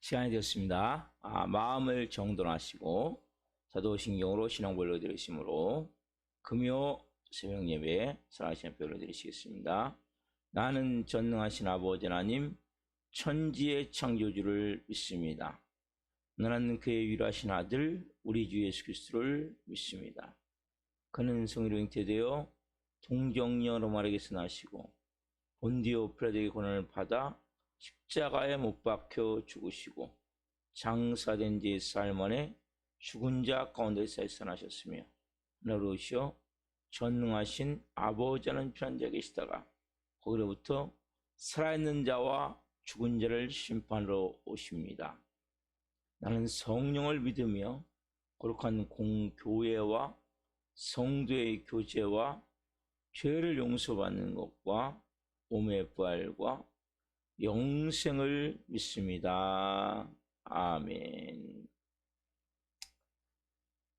시간이 되었습니다. 마음을 정돈하시고 사도신경으로 신앙별로 드리심으로 금요 새벽 예배 살아계신 별로 드리시겠습니다. 나는 전능하신 아버지 하나님 천지의 창조주를 믿습니다. 나는 그의 유일하신 아들 우리 주 예수 그리스도를 믿습니다. 그는 성의로 잉태되어 동정녀 로마에게서 나시고 본디오 필라도의 고난을 받아 십자가에 못 박혀 죽으시고 장사된 지 4일 만에 죽은 자 가운데서 살아나셨으며 하늘로 오시어 전능하신 아버지라는 편한 자가 계시다가 거기로부터 살아있는 자와 죽은 자를 심판하러 오십니다. 나는 성령을 믿으며 거룩한 공교회와 성도의 교제와 죄를 용서받는 것과 몸의 부활과 영생을 믿습니다. 아멘.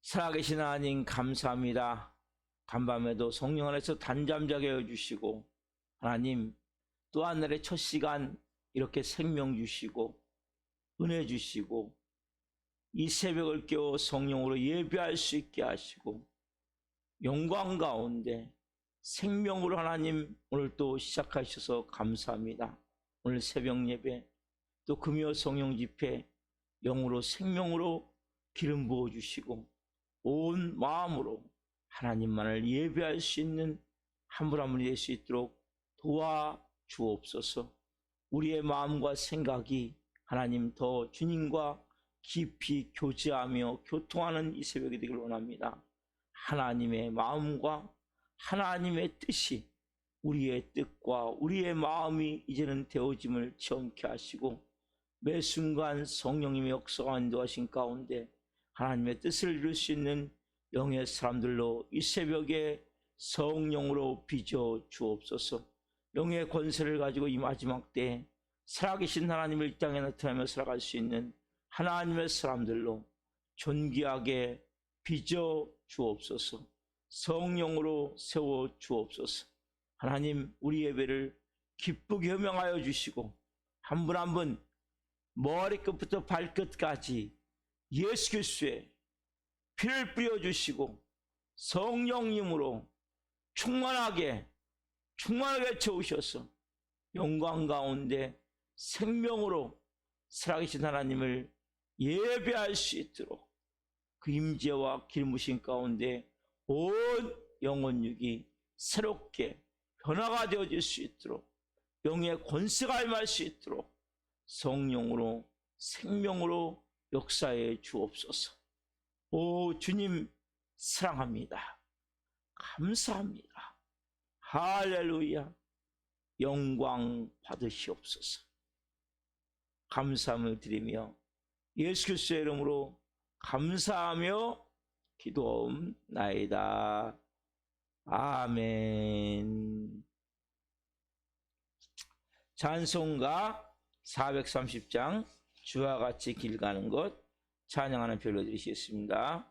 살아계신 하나님 감사합니다. 간밤에도 성령 안에서 단잠자게 해주시고 하나님 또 하늘의 첫 시간 이렇게 생명 주시고 은혜 주시고 이 새벽을 깨워 성령으로 예배할 수 있게 하시고 영광 가운데 생명으로 하나님 오늘 또 시작하셔서 감사합니다. 오늘 새벽 예배 또 금요 성령 집회 영으로 생명으로 기름 부어주시고 온 마음으로 하나님만을 예배할 수 있는 한 분 한 분이 될 수 있도록 도와주옵소서. 우리의 마음과 생각이 하나님 더 주님과 깊이 교제하며 교통하는 이 새벽이 되길 원합니다. 하나님의 마음과 하나님의 뜻이 우리의 뜻과 우리의 마음이 이제는 되어짐을 체험케 하시고 매 순간 성령님의 역사가 인도하신 가운데 하나님의 뜻을 이룰 수 있는 영의 사람들로 이 새벽에 성령으로 빚어 주옵소서. 영의 권세를 가지고 이 마지막 때에 살아계신 하나님을 이 땅에 나타내며 살아갈 수 있는 하나님의 사람들로 존귀하게 빚어 주옵소서. 성령으로 세워 주옵소서. 하나님 우리 예배를 기쁘게 효명하여 주시고 한 분 한 분 머리끝부터 발끝까지 예수 그리스도의 피를 뿌려주시고 성령님으로 충만하게 채우셔서 영광 가운데 생명으로 살아계신 하나님을 예배할 수 있도록 그 임재와 기름 부으심 가운데 온 영혼육이 새롭게 변화가 되어질 수 있도록 영의 권세가 임할 수 있도록 성령으로 생명으로 역사해 주옵소서. 오 주님 사랑합니다. 감사합니다. 할렐루야. 영광 받으시옵소서. 감사함을 드리며 예수 그리스도의 이름으로 감사하며 기도하옵나이다. 아멘. 찬송가 430장 주와 같이 길 가는 것 찬양하는 별로 드리시겠습니다.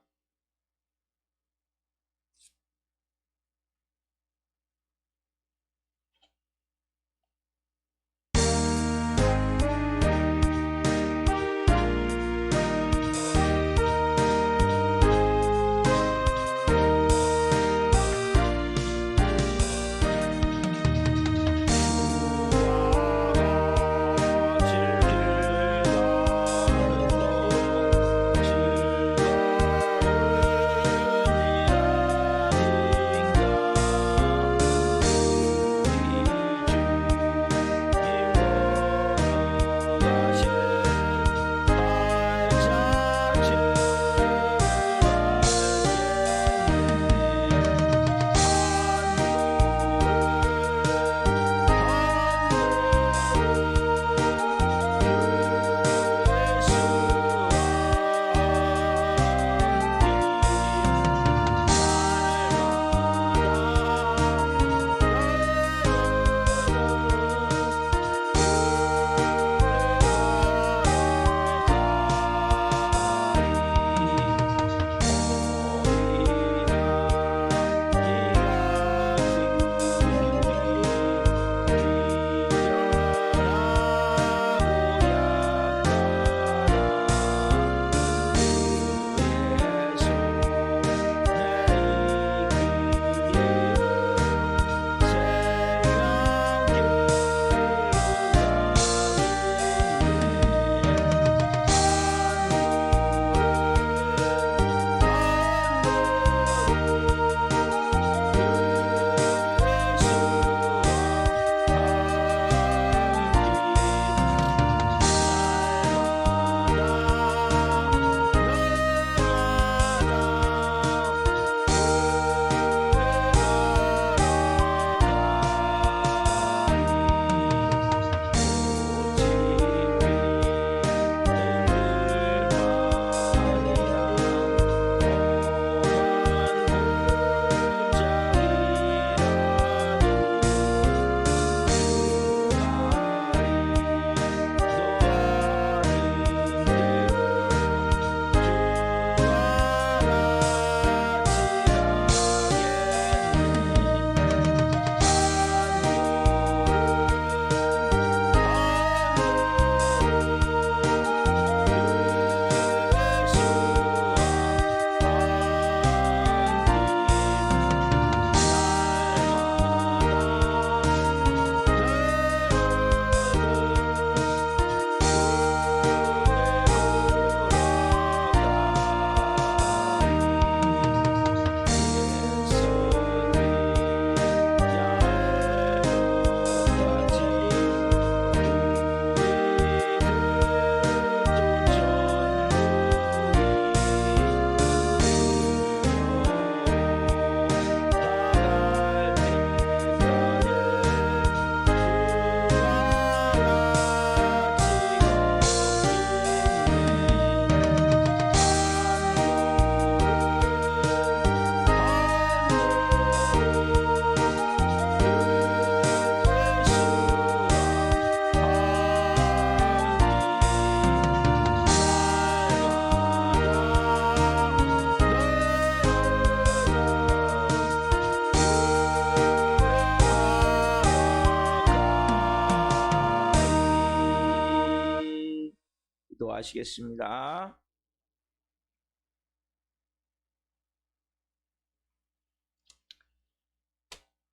기도하시겠습니다.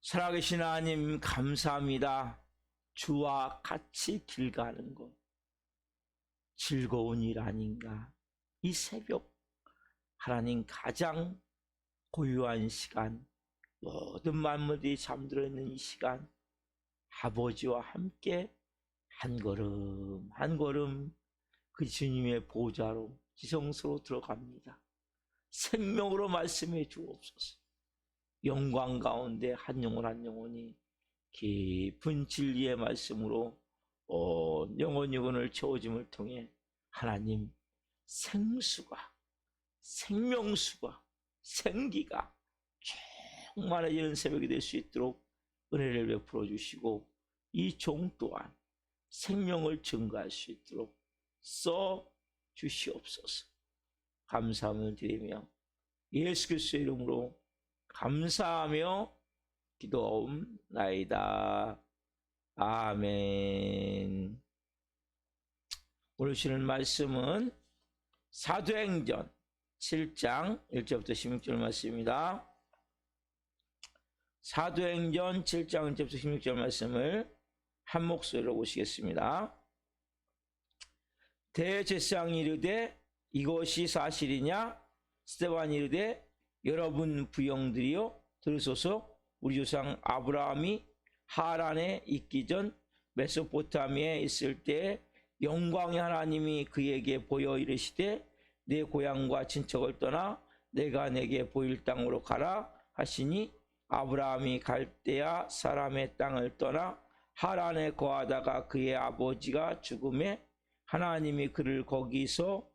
살아계신 하나님 감사합니다. 주와 같이 길 가는 것 즐거운 일 아닌가. 이 새벽 하나님 가장 고요한 시간, 모든 만물이 잠들어 있는 이 시간, 아버지와 함께 한 걸음 한 걸음 그 주님의 보좌로 지성소로 들어갑니다. 생명으로 말씀해 주옵소서. 영광 가운데 한 영혼 한 영혼이 깊은 진리의 말씀으로 영혼 영혼을 채워짐을 통해 하나님 생수가, 생명수가, 생기가 충만해지는 새벽이 될 수 있도록 은혜를 베풀어 주시고, 이 종 또한 생명을 증가할 수 있도록 써 주시옵소서. 감사함을 드리며 예수 그리스도의 이름으로 감사하며 기도하옵나이다. 아멘. 오늘 주시는 말씀은 사도행전 7장 1절부터 16절 말씀입니다. 사도행전 7장 1절부터 16절 말씀을 한 목소리로 보시겠습니다. 대제사장이 이르되 이것이 사실이냐? 스데반이 이르되 여러분 부형들이여 들으소서. 우리 조상 아브라함이 하란에 있기 전 메소포타미아에 있을 때 영광의 하나님이 그에게 보여 이르시되 내 고향과 친척을 떠나 내가 내게 보일 땅으로 가라 하시니, 아브라함이 갈대아 사람의 땅을 떠나 하란에 거하다가 그의 아버지가 죽음에 하나님이 그를 거기서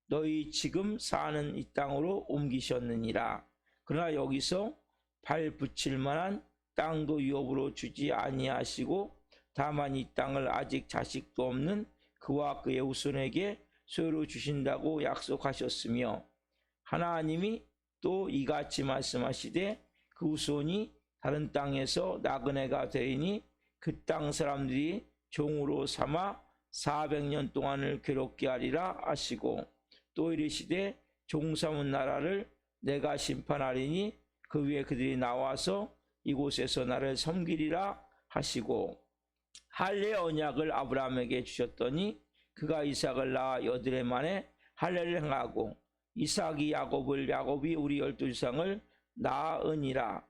너희 지금 사는 이 땅으로 옮기셨느니라. 그러나 여기서 발 붙일 만한 땅도 유업으로 주지 아니하시고 다만 이 땅을 아직 자식도 없는 그와 그의 후손에게 소유로 주신다고 약속하셨으며, 하나님이 또 이같이 말씀하시되 그 후손이 다른 땅에서 나그네가 되리니 그 땅 사람들이 종으로 삼아 400년 동안을 괴롭게 하리라 하시고, 또 이르시되 종 삼은 나라를 내가 심판하리니 그 위에 그들이 나와서 이곳에서 나를 섬기리라 하시고, 할례 언약을 아브라함에게 주셨더니 그가 이삭을 낳아 8해 만에 할례를 행하고 이삭이 야곱을, 야곱이 우리 12조상을 낳으니라.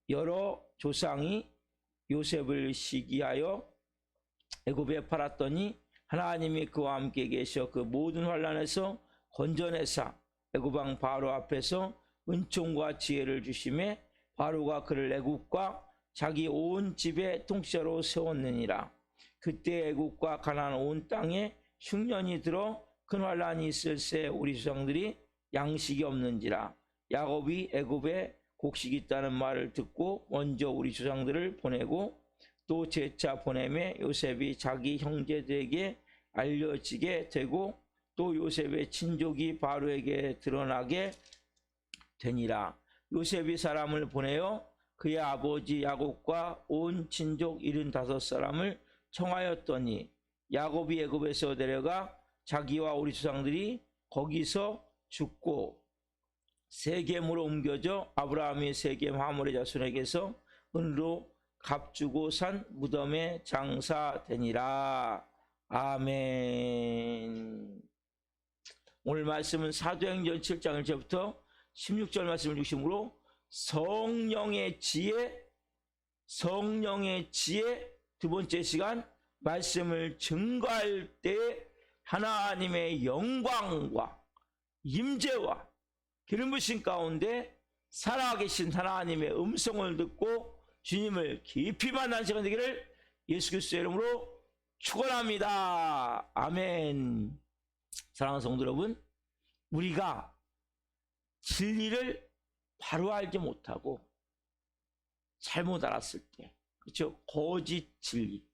여러 조상이 요셉을 시기하여 애굽에 팔았더니 하나님이 그와 함께 계셔 그 모든 환난에서 건져내사 애굽 왕 바로 앞에서 은총과 지혜를 주심에 바로가 그를 애굽과 자기 온 집의 통치자로 세웠느니라. 그때 애굽과 가나안 온 땅에 흉년이 들어 큰 환난이 있을새 우리 조상들이 양식이 없는지라. 야곱이 애굽에 곡식이 있다는 말을 듣고 먼저 우리 조상들을 보내고 또 재차 보내매 요셉이 자기 형제들에게 알려지게 되고 또 요셉의 친족이 바로에게 드러나게 되니라. 요셉이 사람을 보내어 그의 아버지 야곱과 온 친족 75사람을 청하였더니 야곱이 애굽에서 내려가 자기와 우리 조상들이 거기서 죽고 세겜으로 옮겨져 아브라함이 세겜 하몰의 자손에게서 은으로 값주고 산 무덤에 장사되니라. 아멘. 오늘 말씀은 사도행전 7장 1절부터 16절 말씀을 중심으로 성령의 지혜 두 번째 시간 말씀을 증거할 때 하나님의 영광과 임재와 기름 부으심 가운데 살아계신 하나님의 음성을 듣고 주님을 깊이 만나는 시간 되기를 예수 그리스도의 이름으로 축원합니다. 아멘. 사랑하는 성도 여러분, 우리가 진리를 바로 알지 못하고 잘못 알았을 때, 그렇죠? 거짓 진리,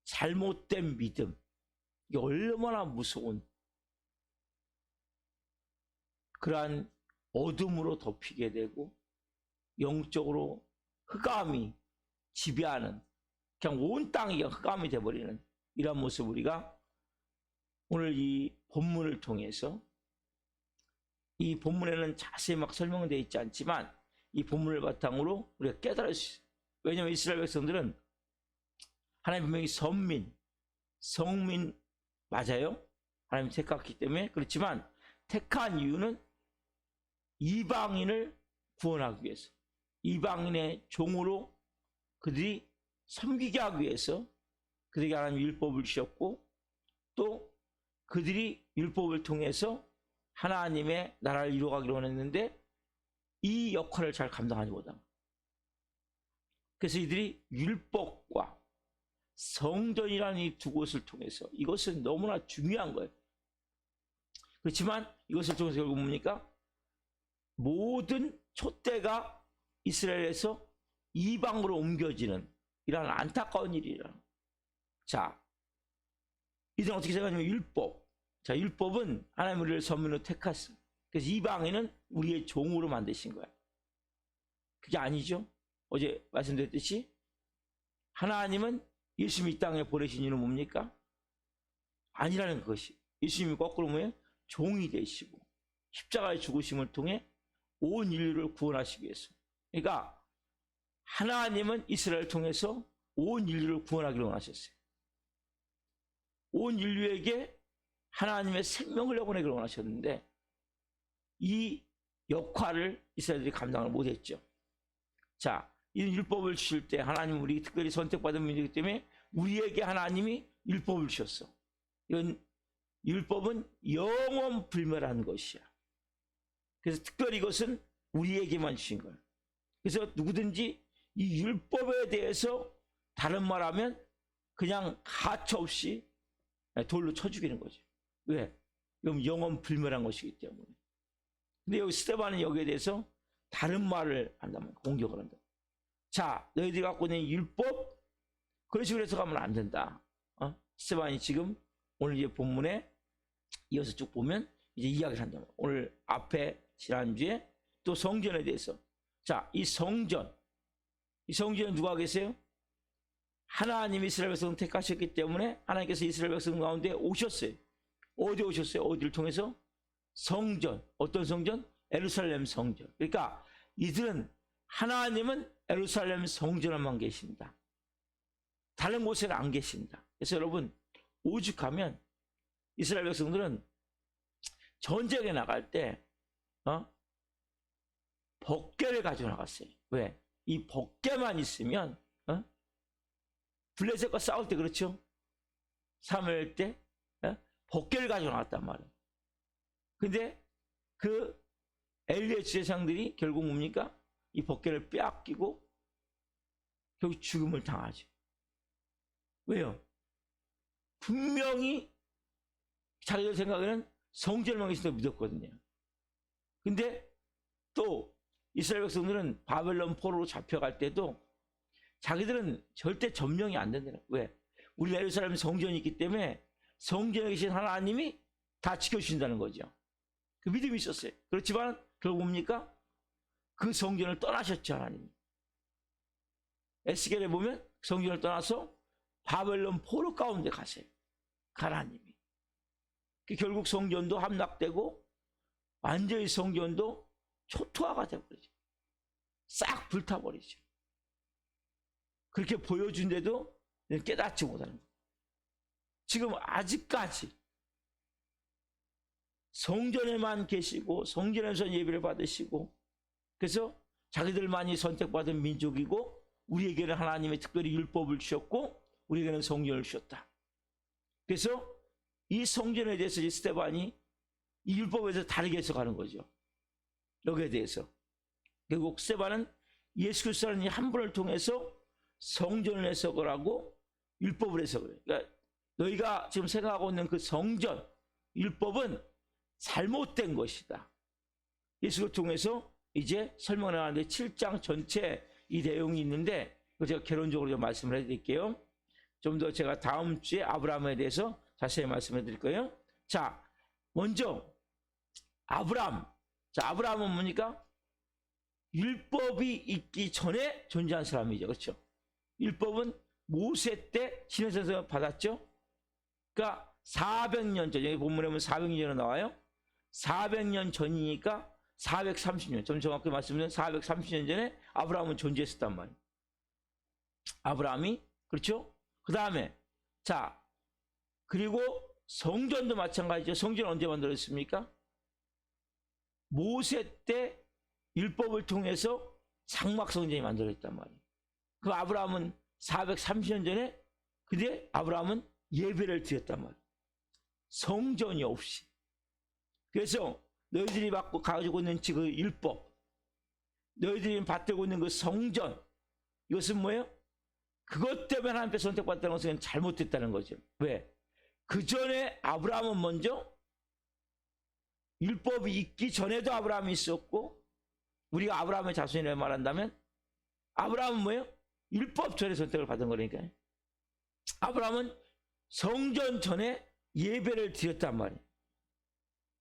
잘못된 믿음, 이게 얼마나 무서운 그러한 어둠으로 덮이게 되고 영적으로 흑암이 지배하는, 그냥 온 땅이 흑암이 되어버리는 이런 모습 우리가 오늘 이 본문을 통해서, 이 본문에는 자세히 막 설명되어 있지 않지만 이 본문을 바탕으로 우리가 깨달을 수 있어요. 왜냐하면 이스라엘 백성들은 하나님 분명히 선민, 성민 맞아요. 하나님 택했기 때문에. 그렇지만 택한 이유는 이방인을 구원하기 위해서, 이방인의 종으로 그들이 섬기게 하기 위해서 그들에게 하나님 율법을 주셨고, 또 그들이 율법을 통해서 하나님의 나라를 이루어가기로 원했는데 이 역할을 잘 감당하지 못한 거예요. 그래서 이들이 율법과 성전이라는 이 두 곳을 통해서, 이것은 너무나 중요한 거예요. 그렇지만 이것을 통해서 결국 뭡니까? 모든 촛대가 이스라엘에서 이방으로 옮겨지는 이런 안타까운 일이라. 자, 이들은 어떻게 생각하냐면 율법. 자, 율법은 하나님 우리를 선민으로 택했어. 그래서 이방인은 우리의 종으로 만드신 거야. 그게 아니죠. 어제 말씀드렸듯이 하나님은 예수님 이 땅에 보내신 이유는 뭡니까? 아니라는 것이. 예수님이 거꾸로 뭐예요? 종이 되시고 십자가의 죽으심을 통해 온 인류를 구원하시기 위해서. 그러니까 하나님은 이스라엘을 통해서 온 인류를 구원하기를 원하셨어요. 온 인류에게 하나님의 생명을 내보내기를 원하셨는데 이 역할을 이스라엘들이 감당을 못했죠. 자, 이 율법을 주실 때 하나님, 우리 특별히 선택받은 민족이기 때문에 우리에게 하나님이 율법을 주셨어. 이건 율법은 영원 불멸한 것이야. 그래서 특별히 이것은 우리에게만 주신 거예요. 그래서 누구든지 이 율법에 대해서 다른 말하면 그냥 가차없이 돌로 쳐 죽이는 거죠. 왜? 이건 영원 불멸한 것이기 때문에. 근데 여기 스데반은 여기에 대해서 다른 말을 한다면 공격을 한다. 자, 너희들이 갖고 있는 율법, 그런 식으로 해서 가면 안 된다. 스데반이 지금 오늘 이제 본문에 이어서 쭉 보면 이제 이야기를 한다. 오늘 앞에 지난주에 또 성전에 대해서. 자, 이 성전은 누가 계세요? 하나님이 이스라엘 백성 택하셨기 때문에 하나님께서 이스라엘 백성 가운데 오셨어요. 어디 오셨어요? 어디를 통해서? 성전. 어떤 성전? 예루살렘 성전. 그러니까 이들은, 하나님은 예루살렘 성전에만 계신다. 다른 곳에는 안 계신다. 그래서 여러분, 오죽하면 이스라엘 백성들은 전쟁에 나갈 때 법궤를 가지고 나갔어요. 왜? 이 법궤만 있으면 블레셋과 싸울 때, 그렇죠? 사무엘 때 법궤를 가지고 나갔단 말이에요. 근데 그 엘리의 제사장들이 결국 뭡니까? 이 법궤를 빼앗기고 결국 죽음을 당하죠. 왜요? 분명히 자기들 생각에는 성전을 계신다고 믿었거든요. 근데 또 이스라엘 백성들은 바벨론 포로로 잡혀갈 때도 자기들은 절대 점령이 안 된다는 거예요. 왜? 우리 예루살렘 성전이 있기 때문에 성전에 계신 하나님이 다 지켜주신다는 거죠. 그 믿음이 있었어요. 그렇지만 결국 뭡니까? 그 성전을 떠나셨죠, 하나님이. 에스겔에 보면 성전을 떠나서 바벨론 포로 가운데 가세요. 하나님이. 결국 성전도 함락되고 완전히 성전도 초토화가 되어버리죠. 싹 불타버리죠. 그렇게 보여준데도 깨닫지 못하는 거예요. 지금 아직까지 성전에만 계시고 성전에서 예배를 받으시고, 그래서 자기들만이 선택받은 민족이고 우리에게는 하나님의 특별히 율법을 주셨고 우리에게는 성전을 주셨다. 그래서 이 성전에 대해서 스데반이 이 율법에서 다르게 해석하는 거죠. 여기에 대해서 결국 스데반은 예수 그리스도라는 이 한 분을 통해서 성전을 해석을 하고 율법을 해석을 해요. 그러니까 너희가 지금 생각하고 있는 그 성전, 율법은 잘못된 것이다. 예수를 통해서 이제 설명을 하는데 7장 전체 이 내용이 있는데 제가 결론적으로 좀 말씀을 해드릴게요. 좀 더 제가 다음 주에 아브라함에 대해서 자세히 말씀해 드릴 거예요. 자, 먼저 아브라함. 자, 아브라함은 뭡니까? 율법이 있기 전에 존재한 사람이죠. 그렇죠? 율법은 모세 때 시내에서 받았죠. 그러니까 400년 전, 여기 본문에 보면 400년 전에 나와요. 400년 전이니까 430년, 좀 정확히 말씀드리면 430년 전에 아브라함은 존재했었단 말이에요. 아브라함이, 그렇죠? 그 다음에, 자, 그리고 성전도 마찬가지죠. 성전은 언제 만들어졌습니까? 모세 때 율법을 통해서 장막 성전이 만들어졌단 말이에요. 그 아브라함은 430년 전에, 근데 아브라함은 예배를 드렸단 말이에요. 성전이 없이. 그래서 너희들이 가지고 있는 그 율법, 너희들이 받들고 있는 그 성전, 이것은 뭐예요? 그것 때문에 하나님께 선택받았다는 것은 잘못됐다는 거죠. 왜? 그 전에 아브라함은 먼저 율법이 있기 전에도 아브라함이 있었고, 우리가 아브라함의 자손이라고 말한다면 아브라함은 뭐예요? 율법 전에 선택을 받은 거니까요. 아브라함은 성전 전에 예배를 드렸단 말이에요.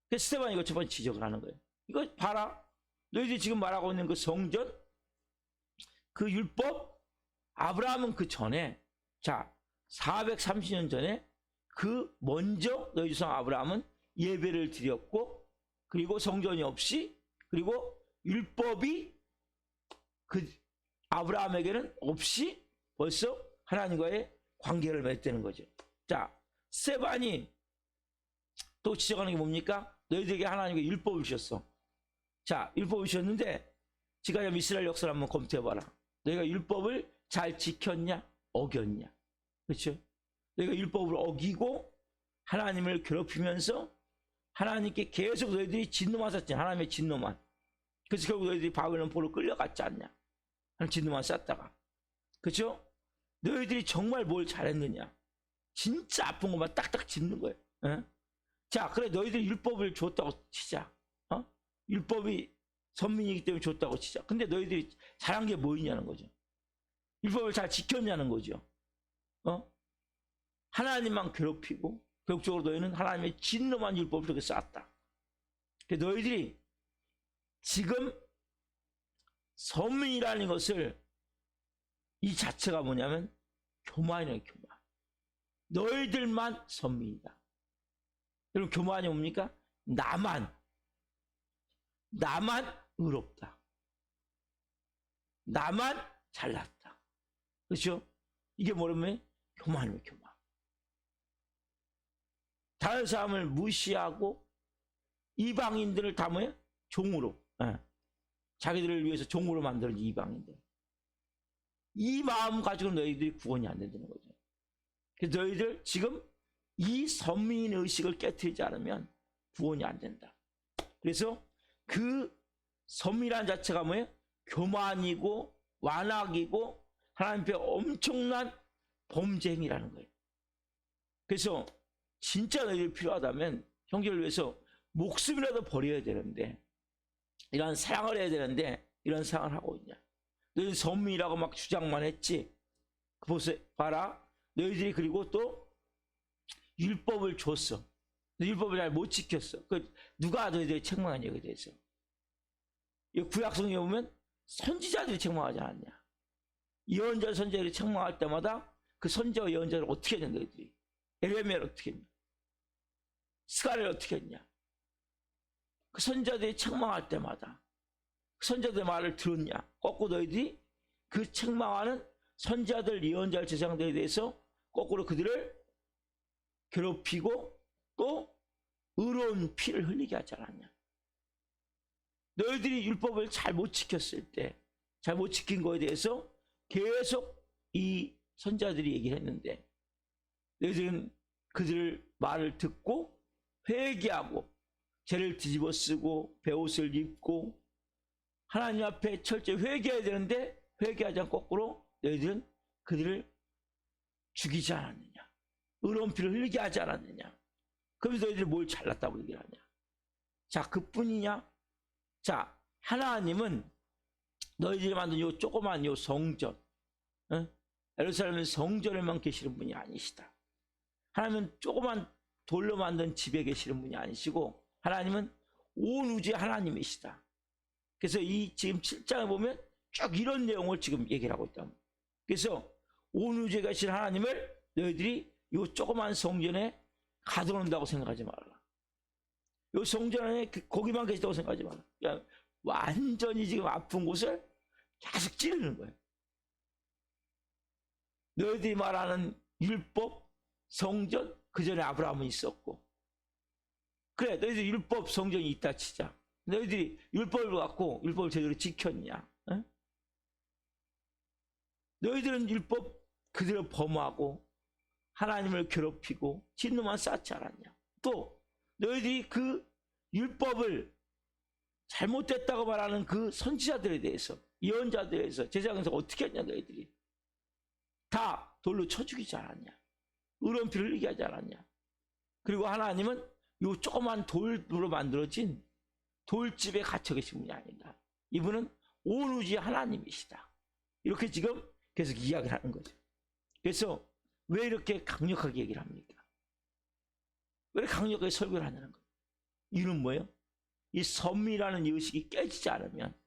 그래서 스데반이 이거 첫 번째 지적을 하는 거예요. 이거 봐라. 너희들이 지금 말하고 있는 그 성전, 그 율법, 아브라함은 그 전에, 자, 430년 전에 그 먼저 너희 조상 아브라함은 예배를 드렸고, 그리고 성전이 없이, 그리고 율법이 그 아브라함에게는 없이 벌써 하나님과의 관계를 맺는 거죠. 자, 스데반이 또 지적하는 게 뭡니까? 너희들에게 하나님께 율법을 주셨어. 자, 율법을 주셨는데 지금 이스라엘 역사를 한번 검토해봐라. 너희가 율법을 잘 지켰냐? 어겼냐? 그렇죠? 너희가 율법을 어기고 하나님을 괴롭히면서 하나님께 계속 너희들이 진노만 쌌지. 하나님의 진노만. 그래서 결국 너희들이 바벨론 포로 끌려갔지 않냐? 하나님 진노만 쌌다가. 그렇죠? 너희들이 정말 뭘 잘했느냐? 진짜 아픈 것만 딱딱 짚는 거예요. 에? 자, 그래 너희들이 율법을 줬다고 치자. 율법이 선민이기 때문에 줬다고 치자. 근데 너희들이 잘한 게 뭐였냐는 거죠. 율법을 잘 지켰냐는 거죠. 하나님만 괴롭히고 결국적으로 너희는 하나님의 진노만 율법을 그렇게 쌓았다. 너희들이 지금 선민이라는 것을, 이 자체가 뭐냐면 교만이에요. 교만. 너희들만 선민이다. 여러분, 교만이 뭡니까? 나만 의롭다. 나만 잘났다. 그렇죠? 이게 뭐냐면 교만이에요. 교만. 다른 사람을 무시하고 이방인들을 다 뭐예요? 종으로, 자기들을 위해서 종으로 만드는 이방인들. 이 마음 가지고 너희들이 구원이 안 된다는 거죠. 그래서 너희들 지금 이 선민 의식을 깨트리지 않으면 구원이 안 된다. 그래서 그 선민이라는 자체가 뭐예요? 교만이고 완악이고 하나님 앞에 엄청난 범죄 행위라는 거예요. 그래서 진짜 너희들이 필요하다면 형제를 위해서 목숨이라도 버려야 되는데, 이런 사랑을 해야 되는데 이런 사랑을 하고 있냐? 너희들 선민이라고 막 주장만 했지. 보세요, 봐라. 너희들이 그리고 또 율법을 줬어. 율법을 잘 못 지켰어. 누가 너희들이 책망한 얘기에 대해서? 이 구약성경에 보면 선지자들이 책망하지 않았냐? 예언자 선지자들이 책망할 때마다 그 선지자와 예언자를 어떻게 했냐? 너희들이 에레미야를 어떻게 했냐? 스가랴를 어떻게 했냐? 그 선지자들이 책망할 때마다 그 선지자들의 말을 들었냐? 거꾸로 너희들이 그 책망하는 선지자들, 예언자들, 제사장들에 대해서 거꾸로 그들을 괴롭히고 또 의로운 피를 흘리게 하지 않았냐? 너희들이 율법을 잘 못 지켰을 때, 잘 못 지킨 거에 대해서 계속 이 선지자들이 얘기를 했는데, 너희들은 그들 말을 듣고 회개하고 죄를 뒤집어 쓰고 베옷을 입고 하나님 앞에 철저히 회개해야 되는데 회개하지 않고 거꾸로 너희들은 그들을 죽이지 않았느냐? 의로운 피를 흘리게 하지 않았느냐? 그러면서 너희들이 뭘 잘났다고 얘기를 하냐? 자, 그뿐이냐? 자, 하나님은 너희들이 만든 요 조그만 요 성전, 예루살렘은 성전에만 계시는 분이 아니시다. 하나님은 조그만 돌로 만든 집에 계시는 분이 아니시고 하나님은 온 우주의 하나님이시다. 그래서 이 지금 7장에 보면 쭉 이런 내용을 지금 얘기를 하고 있다. 그래서 온 우주에 계신 하나님을 너희들이 이 조그만 성전에 가둬놓는다고 생각하지 말아라. 요 성전 안에 거기만 계시다고 생각하지 마라. 그냥 완전히 지금 아픈 곳을 계속 찌르는 거예요. 너희들이 말하는 율법, 성전, 그 전에 아브라함은 있었고, 그래 너희들이 율법, 성전이 있다 치자. 너희들이 율법을 갖고 율법을 제대로 지켰냐? 어? 너희들은 율법 그대로 범하고 하나님을 괴롭히고 진노만 쌓지 않았냐? 또 너희들이 그 율법을 잘못됐다고 말하는 그 선지자들에 대해서, 예언자들에 대해서 제사장에서 어떻게 했냐? 너희들이 다 돌로 쳐 죽이지 않았냐? 의로운 피를 흘리게 하지 않았냐? 그리고 하나님은 요 조그만 돌로 만들어진 돌집에 갇혀 계신 분이 아니다. 이분은 온 우주의 하나님이시다. 이렇게 지금 계속 이야기를 하는 거죠. 그래서 왜 이렇게 강력하게 얘기를 합니까? 왜 강력하게 설교를 하냐는 거예요. 이유는 뭐예요? 이 섭리라는 의식이 깨지지 않으면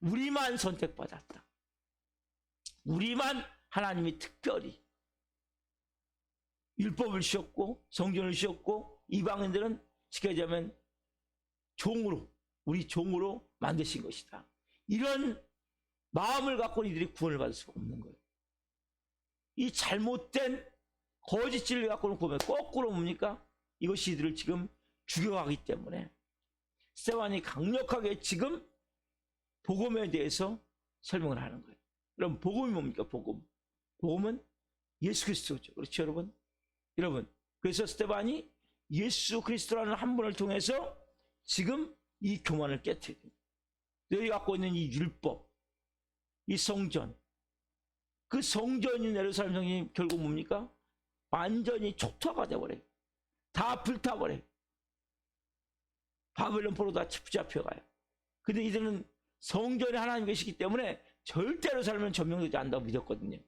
우리만 선택받았다. 우리만 하나님이 특별히 율법을 주셨고 성전을 주셨고 이방인들은 쉽게 얘기하면 종으로, 우리 종으로 만드신 것이다. 이런 마음을 갖고 이들이 구원을 받을 수가 없는 거예요. 이 잘못된 거짓 진리를 갖고는 보면 거꾸로 뭡니까? 이것이 이들을 지금 죽여가기 때문에 스데반이 강력하게 지금 복음에 대해서 설명을 하는 거예요. 그럼 복음이 뭡니까? 복음은 예수 그리스도죠. 그렇죠, 여러분? 그래서 스데반이 예수 그리스도라는 한 분을 통해서 지금 이 교만을 깨뜨립니다. 너희 갖고 있는 이 율법, 이 성전, 그 성전이 예루살렘 성전이 결국 뭡니까? 완전히 촉토화가 되어버려요. 다 불타버려요. 바벨론 포로 다 붙잡혀가요. 근데 이들은 성전에 하나님 계시기 때문에 절대로 살면 점령되지 않는다고 믿었거든요.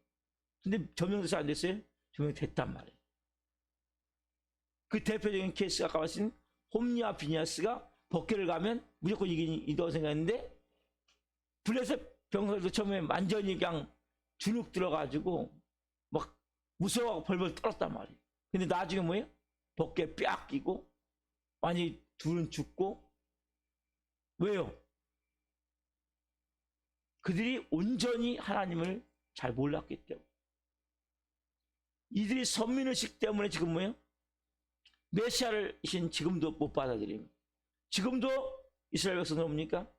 근데 점령돼서 안 됐어요? 점령됐단 말이에요. 그 대표적인 케이스가 아까 말씀 홈리와 비니아스가 법궤를 가면 무조건 이긴다고 생각했는데 블레셋 병사들도 처음에 완전히 그냥 주눅 들어가지고 막 무서워하고 벌벌 떨었단 말이에요. 근데 나중에 뭐예요? 법궤 빡 끼고 완전히 둘은 죽고. 왜요? 그들이 온전히 하나님을 잘 몰랐기 때문에. 이들이 선민의식 때문에 지금 뭐예요? 메시아를 신 지금도 못 받아들입니다. 지금도 이스라엘 백성은 뭡니까?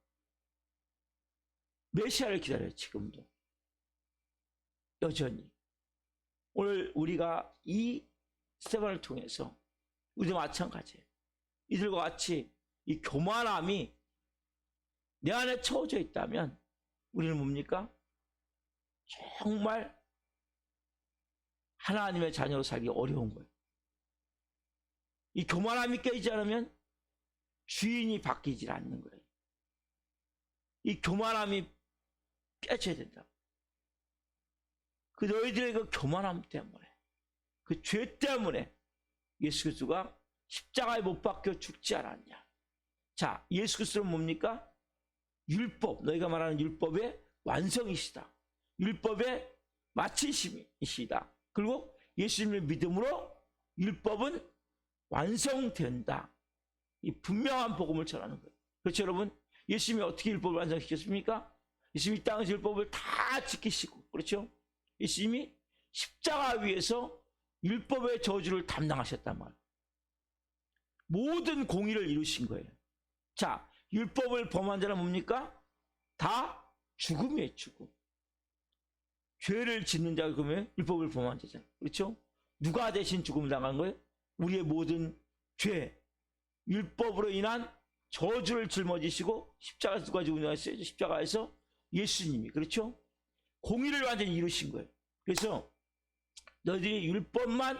메시아를 기다려요. 지금도 여전히. 오늘 우리가 이 스데반을 통해서 우리도 마찬가지예요. 이들과 같이 이 교만함이 내 안에 채워져 있다면 우리는 뭡니까? 정말 하나님의 자녀로 살기 어려운 거예요. 이 교만함이 깨지지 않으면 주인이 바뀌질 않는 거예요. 이 교만함이 깨져야 된다. 그 너희들의 그 교만함 때문에, 그 죄 때문에 예수 그리스도가 십자가에 못 박혀 죽지 않았냐. 자, 예수 그리스도는 뭡니까? 율법, 너희가 말하는 율법의 완성이시다. 율법의 마치심이시다. 그리고 예수님을 믿음으로 율법은 완성된다. 이 분명한 복음을 전하는 거예요. 그렇죠, 여러분? 예수님이 어떻게 율법을 완성시켰습니까? 예수님이 땅에서 율법을 다 지키시고, 그렇죠? 예수님이 십자가 위에서 율법의 저주를 담당하셨단 말이에요. 모든 공의를 이루신 거예요. 자, 율법을 범한 자는 뭡니까? 다 죽음이에요, 죽음. 죄를 짓는 자가 그러면 율법을 범한 자잖아요. 그렇죠? 누가 대신 죽음을 당한 거예요? 우리의 모든 죄, 율법으로 인한 저주를 짊어지시고 십자가에서 누가 죽으셨어요? 십자가에서 예수님이. 그렇죠? 공의를 완전히 이루신 거예요. 그래서 너희들이 율법만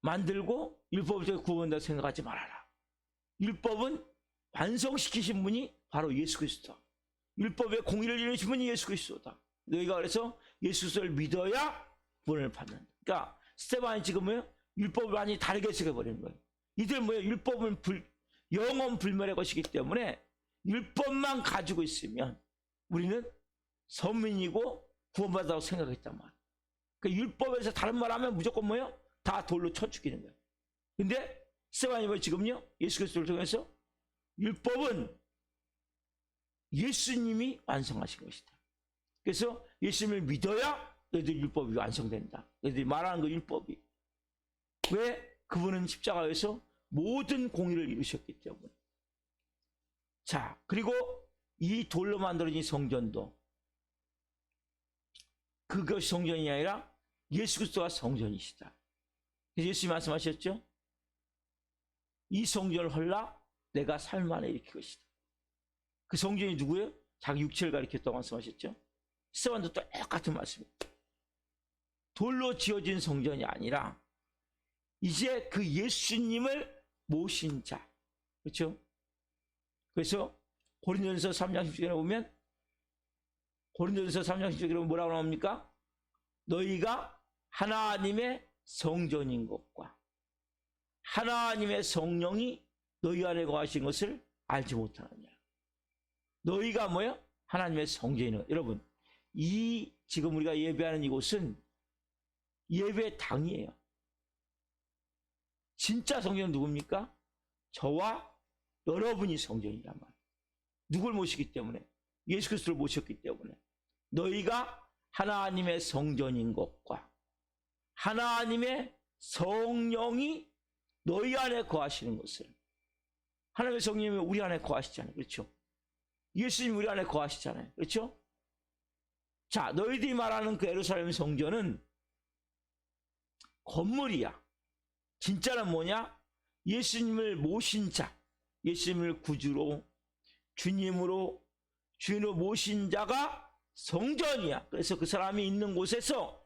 만들고 율법을 통해 구원한다고 생각하지 말아라. 율법은 완성시키신 분이 바로 예수 그리스도다. 율법의 공의를 이루신 분이 예수 그리스도다. 너희가 그래서 예수 그리스도를 믿어야 구원을 받는다. 그러니까 스데반이 지금 뭐예요? 율법을 완전히 다르게 해석해버리는 거예요. 이들 뭐예요? 율법은 영원 불멸의 것이기 때문에 율법만 가지고 있으면 우리는 선민이고 구원받았다고 생각했단 말이에요. 그러니까 율법에서 다른 말 하면 무조건 뭐예요? 다 돌로 쳐 죽이는 거예요. 근데 스테반이 뭐 지금요? 예수 그리스도를 통해서 율법은 예수님이 완성하신 것이다. 그래서 예수님을 믿어야 너희들 율법이 완성된다. 너희들이 말하는 그 율법이. 왜? 그분은 십자가에서 모든 공의를 이루셨기 때문에. 자, 그리고 이 돌로 만들어진 성전도 그것이 성전이 아니라 예수 그리스도가 성전이시다. 그래서 예수님이 말씀하셨죠? 이 성전을 헐라 내가 삶 안에 일으킬 것이다. 그 성전이 누구예요? 자기 육체를 가리켰다고 말씀하셨죠? 스테반도 똑같은 말씀입니다. 돌로 지어진 성전이 아니라 이제 그 예수님을 모신 자. 그렇죠? 그래서 고린도전서 3장 10절에 보면 고린도전서 3장 10절에 뭐라고 나옵니까? 너희가 하나님의 성전인 것과 하나님의 성령이 너희 안에 거하신 것을 알지 못하느냐. 너희가 뭐예요? 하나님의 성전인 것. 여러분, 이 지금 우리가 예배하는 이곳은 예배당이에요. 진짜 성전은 누굽니까? 저와 여러분이 성전이란 말이에요. 누굴 모시기 때문에? 예수 그리스도를 모셨기 때문에. 너희가 하나님의 성전인 것과 하나님의 성령이 너희 안에 거하시는 것을. 하나님의 성령이 우리 안에 거하시잖아요. 그렇죠? 예수님이 우리 안에 거하시잖아요. 그렇죠? 자, 너희들이 말하는 그 예루살렘 성전은 건물이야. 진짜는 뭐냐? 예수님을 모신 자, 예수님을 구주로, 주님으로, 주인으로 모신 자가 성전이야. 그래서 그 사람이 있는 곳에서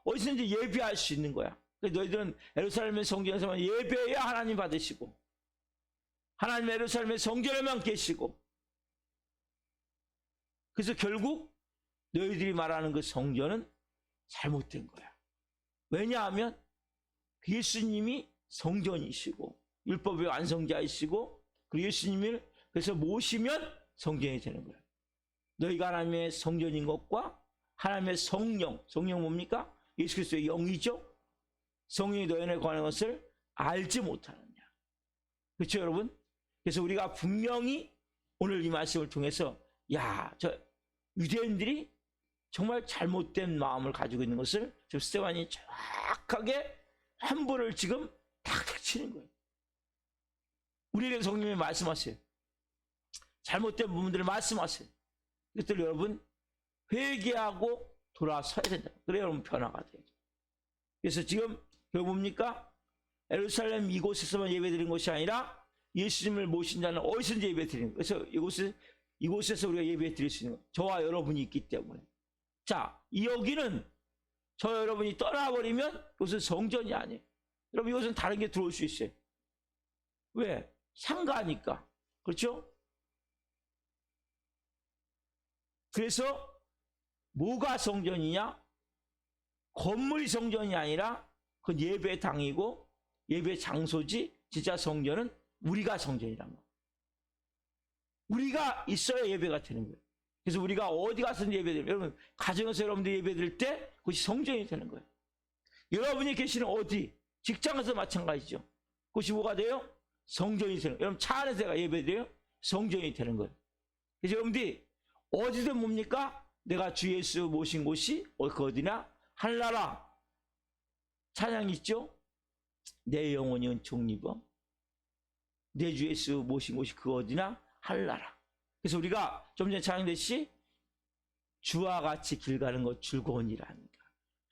어디서든지 예배할 수 있는 거야. 그래서 너희들은 예루살렘의 성전에서만 예배해야 하나님 받으시고, 하나님의 예루살렘의 성전에만 계시고, 그래서 결국 너희들이 말하는 그 성전은 잘못된 거야. 왜냐하면 예수님이 성전이시고 율법의 완성자이시고 그리고 예수님을 그래서 모시면 성전이 되는 거예요. 너희가 하나님의 성전인 것과 하나님의 성령, 성령 뭡니까? 예수 그리스도의 영이죠. 성령이 너희 안에 거하는 것을 알지 못하느냐. 그렇죠, 여러분? 그래서 우리가 분명히 오늘 이 말씀을 통해서 저 유대인들이 정말 잘못된 마음을 가지고 있는 것을 지금 스테반이 정확하게 환불을 지금 탁탁 치는 거예요. 우리에게 성령님이 말씀하세요. 잘못된 부분들을 말씀하세요. 이것들 여러분 회개하고 돌아서야 된다. 그래야 여러분 변화가 돼요. 그래서 지금 결국 뭡니까? 예루살렘 이곳에서만 예배드린 것이 아니라 예수님을 모신 자는 어디서든지 예배드리는 거예요. 그래서 이곳에서 우리가 예배드릴 수 있는 거예요. 저와 여러분이 있기 때문에. 자, 여기는 저 여러분이 떠나버리면 이것은 성전이 아니에요. 여러분 이것은 다른 게 들어올 수 있어요. 왜? 상가니까. 그렇죠? 그래서 뭐가 성전이냐? 건물이 성전이 아니라 그건 예배당이고 예배 장소지. 진짜 성전은 우리가 성전이란 말이에요. 우리가 있어야 예배가 되는 거예요. 그래서 우리가 어디 가서든 예배드려요. 여러분 가정에서 여러분들 예배드릴 때 그것이 성전이 되는 거예요. 여러분이 계시는 어디 직장에서 마찬가지죠. 그것이 뭐가 돼요? 성전이 되는 거예요. 여러분 차 안에서 제가 예배드려요. 성전이 되는 거예요. 그래서 여러분들이 어디든 뭡니까? 내가 주 예수 모신 곳이 그 어디나 하늘나라. 찬양 있죠? 내 영혼이 은총 입어 내 주 예수 모신 곳이 그 어디나 하늘나라. 그래서 우리가 좀 전에 찬양됐듯이 주와 같이 길 가는 것 즐거운이라니까.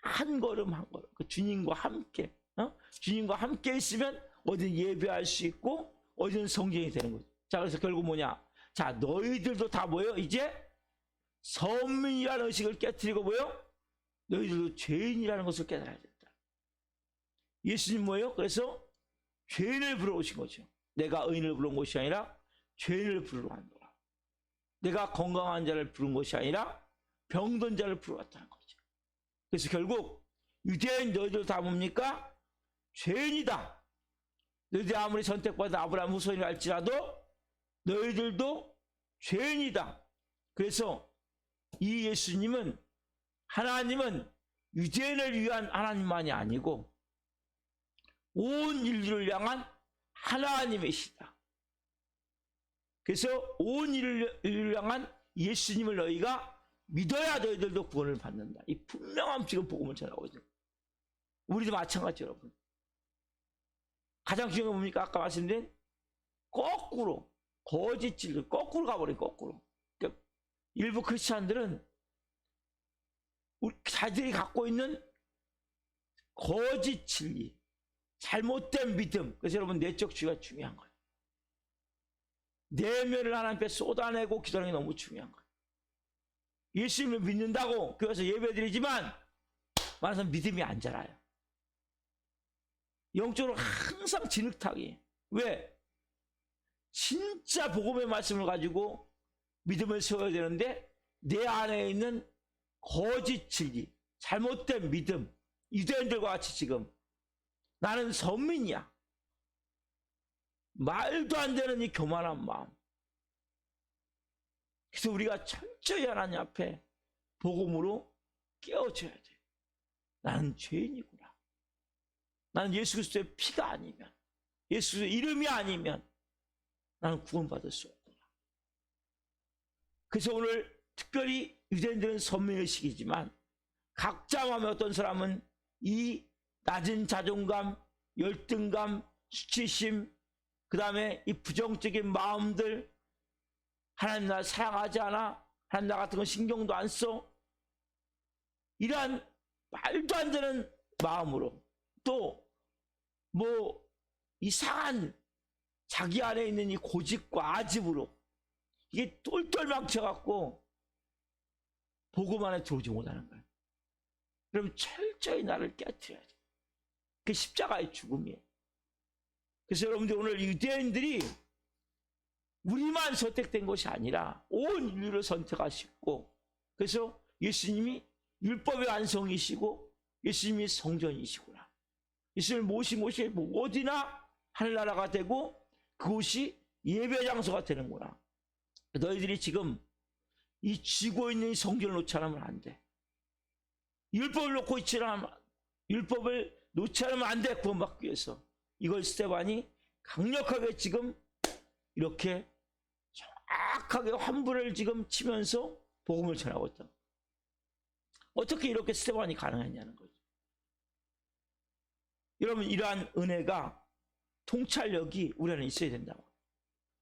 한 걸음 한 걸음 그 주님과 함께 주님과 함께 있으면 어디든 예배할 수 있고 어디든 성전이 되는 거죠. 자, 그래서 결국 뭐냐? 자, 너희들도 다 뭐예요? 이제 선민이라는 의식을 깨트리고 뭐예요? 너희들도 죄인이라는 것을 깨달아야 된다. 예수님 뭐예요? 그래서 죄인을 부르신 거죠. 내가 의인을 부른 것이 아니라 죄인을 부르러 간다. 내가 건강한 자를 부른 것이 아니라 병든 자를 부르러 왔다는 거죠. 그래서 결국 유대인 너희들 다 뭡니까? 죄인이다. 너희들이 아무리 선택받은 아브라함 후손이라 할지라도 너희들도 죄인이다. 그래서 이 예수님은 하나님은 유대인을 위한 하나님만이 아니고 온 인류를 향한 하나님이시다. 그래서 온 인류를 향한 예수님을 너희가 믿어야 너희들도 구원을 받는다. 이 분명한 지금 복음을 전하고 있는 거예요. 우리도 마찬가지 여러분. 가장 중요한 게 뭡니까? 아까 말씀드린 거꾸로 거짓 진리 거꾸로 가버린 거꾸로. 그러니까 일부 크리스찬들은 자기들이 갖고 있는 거짓 진리, 잘못된 믿음. 그래서 여러분 내적주의가 중요한 거예요. 내면을 하나님 앞에 쏟아내고 기도하는 게 너무 중요한 거예요. 예수님을 믿는다고 교회에서 예배드리지만 말해서 믿음이 안 자라요. 영적으로 항상 진흙탕이에요. 왜? 진짜 복음의 말씀을 가지고 믿음을 세워야 되는데 내 안에 있는 거짓 진리, 잘못된 믿음, 유대인들과 같이 지금 나는 선민이야. 말도 안 되는 이 교만한 마음. 그래서 우리가 철저히 하나님 앞에 복음으로 깨워줘야 돼. 나는 죄인이구나. 나는 예수 그리스도의 피가 아니면, 예수 그리스도의 이름이 아니면 나는 구원받을 수 없구나. 그래서 오늘 특별히 유대인들은 선민의식이지만 각자 마음에 어떤 사람은 이 낮은 자존감, 열등감, 수치심, 그 다음에 이 부정적인 마음들, 하나님 나 사랑하지 않아, 하나님 나 같은 건 신경도 안 써, 이러한 말도 안 되는 마음으로 또 뭐 이상한 자기 안에 있는 이 고집과 아집으로 이게 똘똘 망쳐갖고 복음 안에 들어오지 못하는 거예요. 그럼 철저히 나를 깨트려야 돼. 그게 십자가의 죽음이에요. 그래서 여러분들 오늘 유대인들이 우리만 선택된 것이 아니라 온 인류를 선택하시고, 그래서 예수님이 율법의 완성이시고 예수님이 성전이시구나. 예수님을 모시 어디나 하늘나라가 되고 그곳이 예배 장소가 되는구나. 너희들이 지금 이 쥐고 있는 성전을 놓지 않으면 안 돼. 율법을 놓지 않으면 안 돼. 구원받기 위해서. 이걸 스데반이 강력하게 지금 이렇게 정확하게 환불을 지금 치면서 복음을 전하고 있다. 어떻게 이렇게 스데반이 가능했냐는 거죠. 여러분, 이러한 은혜가, 통찰력이 우리 안에 있어야 된다고.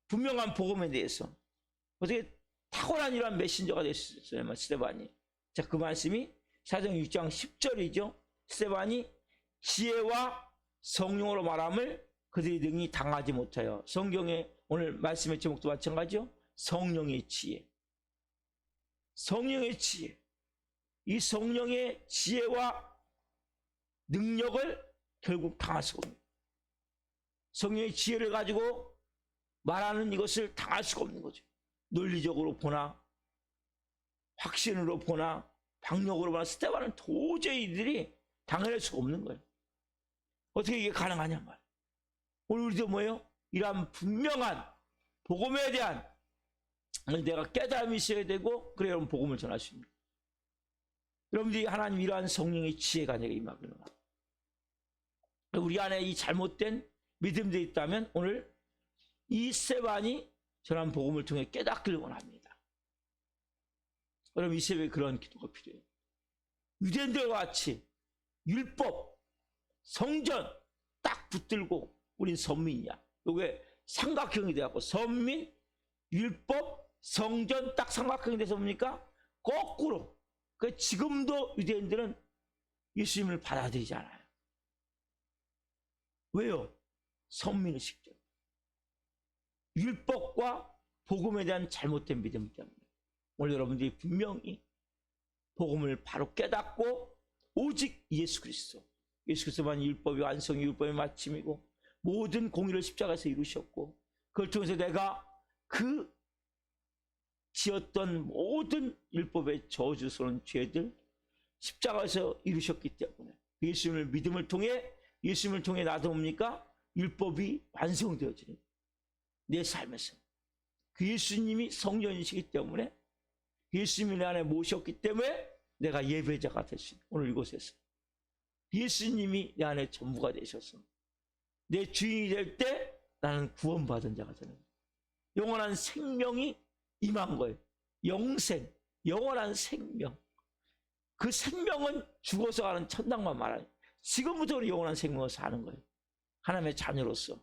분명한 복음에 대해서 어떻게 탁월한 이러한 메신저가 됐어요, 스데반이. 자, 그 말씀이 사도행전 6장 10절이죠. 스데반이 지혜와 성령으로 말함을 그들이 능히 당하지 못하여. 성경의 오늘 말씀의 제목도 마찬가지죠. 성령의 지혜. 성령의 지혜. 이 성령의 지혜와 능력을 결국 당할 수가 없는 거예요. 성령의 지혜를 가지고 말하는 이것을 당할 수가 없는 거죠. 논리적으로 보나 확신으로 보나 박력으로 보나 스데반은 도저히 이들이 당해낼 수가 없는 거예요. 어떻게 이게 가능하냐 말. 오늘 우리도 뭐예요? 이러한 분명한 복음에 대한 내가 깨달음이 있어야 되고, 그래야 여러분 복음을 전할 수 있는 거예요. 여러분들이 하나님 이러한 성령의 지혜가 내게 임하거나 우리 안에 이 잘못된 믿음들이 있다면 오늘 이 스데반이 전한 복음을 통해 깨닫기를 원합니다. 여러분 이 새벽에 그런 기도가 필요해요. 유대인들과 같이 율법, 성전 딱 붙들고 우린 선민이야. 이게 삼각형이 되었고, 선민, 율법, 성전 딱 삼각형이 돼서 뭡니까? 거꾸로. 그 지금도 유대인들은 예수님을 받아들이지 않아요. 왜요? 선민의식적. 율법과 복음에 대한 잘못된 믿음 때문에. 오늘 여러분들이 분명히 복음을 바로 깨닫고 오직 예수 그리스도, 예수 그리스도만 율법의 완성이 율법의 마침이고 모든 공의를 십자가에서 이루셨고, 그걸 통해서 내가 그 지었던 모든 율법의 저주스러운 죄들 십자가에서 이루셨기 때문에 예수님을 믿음을 통해, 예수님을 통해 나도 뭡니까? 율법이 완성되어지는 내 삶에서 그 예수님이 성전이시기 때문에, 예수님이 내 안에 모셨기 때문에 내가 예배자가 됐습니다. 오늘 이곳에서 예수님이 내 안에 전부가 되셔서 내 주인이 될 때 나는 구원받은 자가 되는 거예요. 영원한 생명이 임한 거예요. 영생, 영원한 생명. 그 생명은 죽어서 가는 천당만 말아요. 지금부터 우리 영원한 생명을 사는 거예요. 하나님의 자녀로서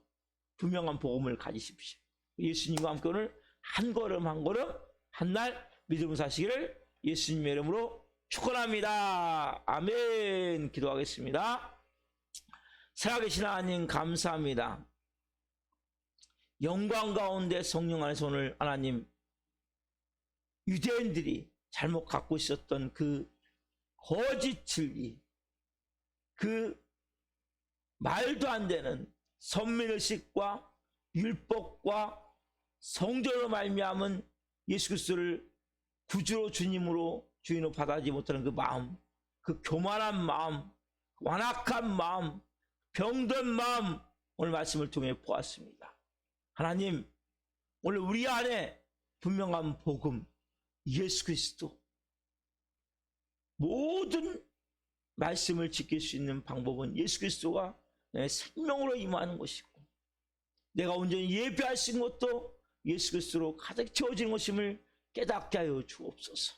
분명한 복음을 가지십시오. 예수님과 함께 오늘 한 걸음 한 걸음 한 날 믿음을 사시기를 예수님의 이름으로 축원합니다. 아멘. 기도하겠습니다. 살아계신 하나님 감사합니다. 영광 가운데 성령 안에서 오늘 하나님 유대인들이 잘못 갖고 있었던 그 거짓 진리, 그 말도 안 되는 선민의식과 율법과 성전으로 말미암은 예수 그리스도를 구주로 주님으로 주인으로 받아들이지 못하는 그 마음, 그 교만한 마음, 완악한 마음, 병든 마음, 오늘 말씀을 통해 보았습니다. 하나님, 오늘 우리 안에 분명한 복음, 예수 그리스도, 모든 말씀을 지킬 수 있는 방법은 예수 그리스도가 내 생명으로 임하는 것이고, 내가 온전히 예배할 수 있는 것도 예수 그리스도로 가득 채워지는 것임을 깨닫게 하여 주옵소서.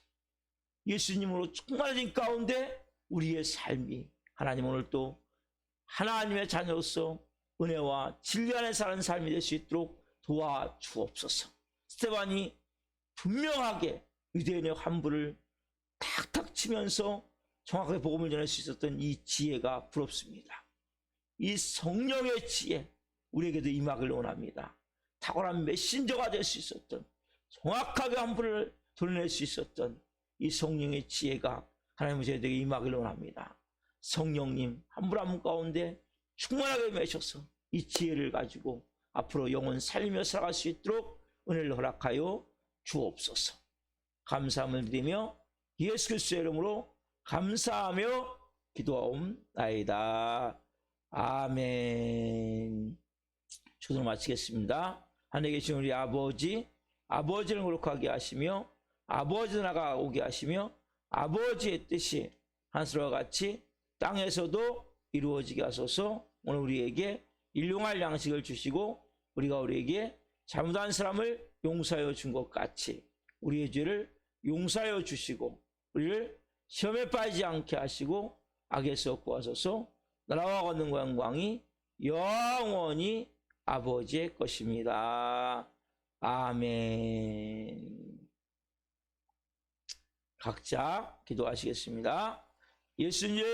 예수님으로 충만해진 가운데 우리의 삶이 하나님 오늘 또 하나님의 자녀로서 은혜와 진리 안에 사는 삶이 될 수 있도록 도와주옵소서. 스데반이 분명하게 유대인의 환부를 탁탁 치면서 정확하게 복음을 전할 수 있었던 이 지혜가 부럽습니다. 이 성령의 지혜 우리에게도 임하기를 원합니다. 탁월한 메신저가 될 수 있었던, 정확하게 환부를 도려낼 수 있었던 이 성령의 지혜가 하나님의 저희에게 임하기를 원합니다. 성령님 한 분 한 분 가운데 충만하게 매셔서 이 지혜를 가지고 앞으로 영혼 살리며 살아갈 수 있도록 은혜를 허락하여 주옵소서. 감사함을 드리며 예수 그리스도의 이름으로 감사하며 기도하옵나이다. 아멘. 주도록 마치겠습니다. 하늘에 계신 우리 아버지, 아버지를 거룩하게 하시며 아버지 나라가 오게 하시며 아버지의 뜻이 하늘과 같이 땅에서도 이루어지게 하소서. 오늘 우리에게 일용할 양식을 주시고 우리가 우리에게 잘못한 사람을 용서하여 준 것 같이 우리의 죄를 용서하여 주시고 우리를 시험에 빠지지 않게 하시고 악에서 구하소서. 나라와 권능과 영광이 영원히 아버지의 것입니다. 아멘. 각자 기도하시겠습니다. 예수님